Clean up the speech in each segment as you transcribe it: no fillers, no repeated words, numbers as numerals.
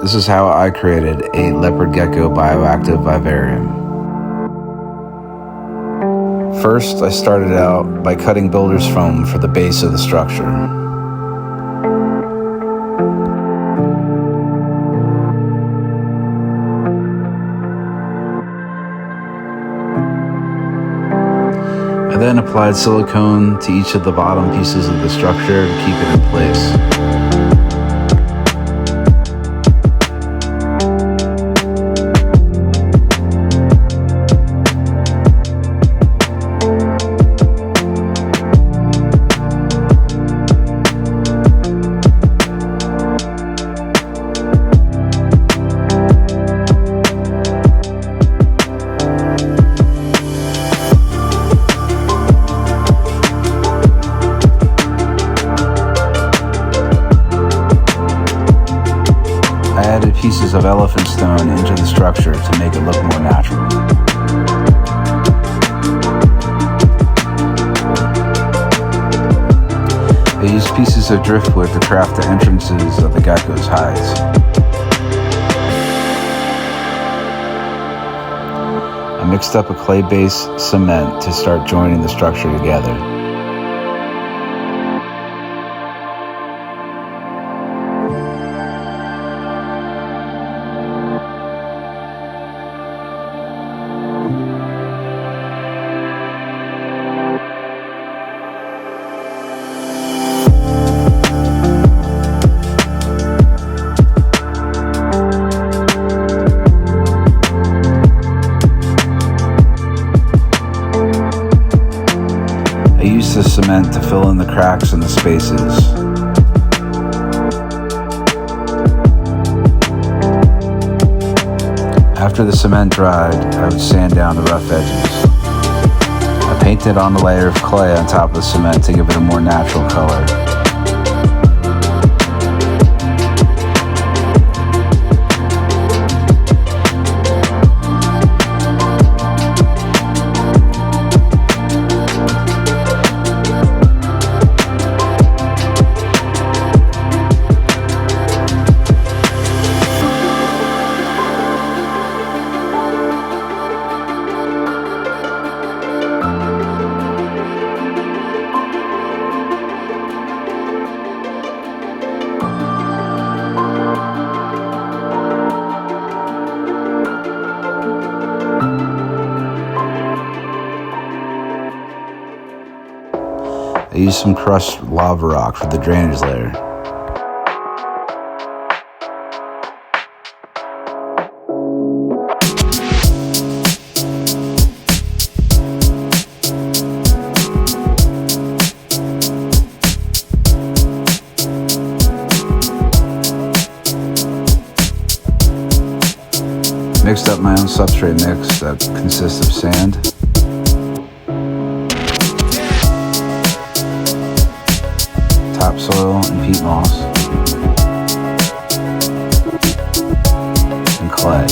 This is how I created a Leopard Gecko bioactive vivarium. First, I started out by cutting builder's foam for the base of the structure. I then applied silicone to each of the bottom pieces of the structure to keep it in place. I added pieces of elephant stone into the structure to make it look more natural. I used pieces of driftwood to craft the entrances of the geckos' hides. I mixed up a clay-based cement to start joining the structure together. I used the cement to fill in the cracks and the spaces. After the cement dried, I would sand down the rough edges. I painted on a layer of clay on top of the cement to give it a more natural color. I used some crushed lava rock for the drainage layer. Mixed up my own substrate mix that consists of sand, topsoil and peat moss, and clay.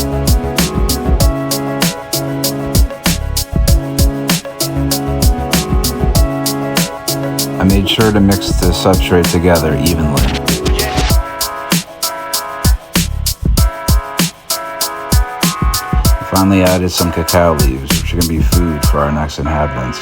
I made sure to mix the substrate together evenly. I finally added some cacao leaves, which are going to be food for our next inhabitants.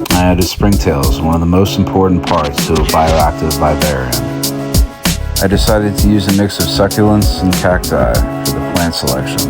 I added springtails, one of the most important parts to a bioactive vivarium. I decided to use a mix of succulents and cacti for the plant selection.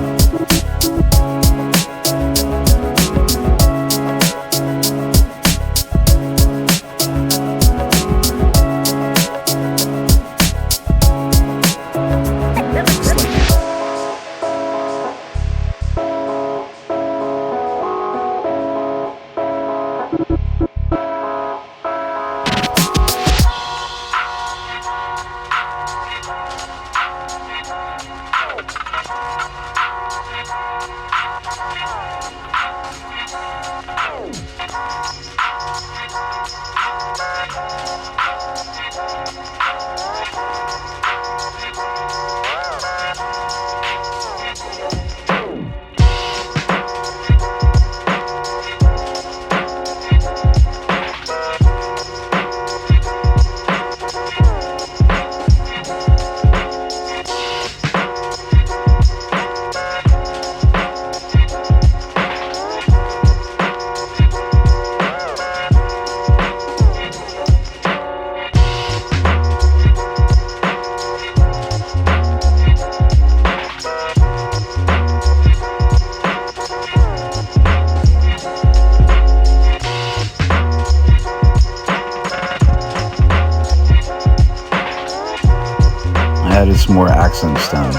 some more accent stones.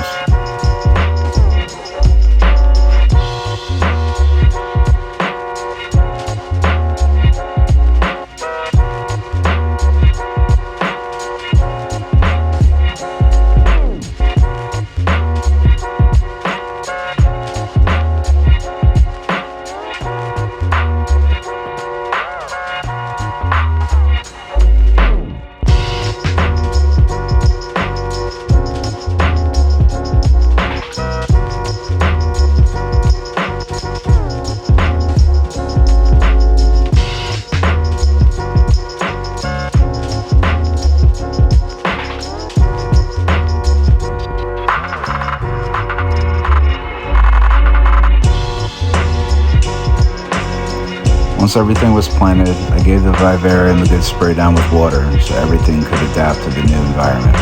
Once everything was planted, I gave the Vivarium a good spray down with water so everything could adapt to the new environment.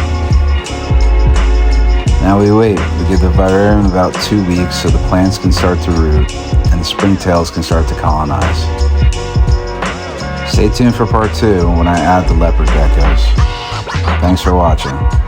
Now we wait. We give the Vivarium about 2 weeks so the plants can start to root and the springtails can start to colonize. Stay tuned for part 2 when I add the Leopard Geckos. Thanks for watching.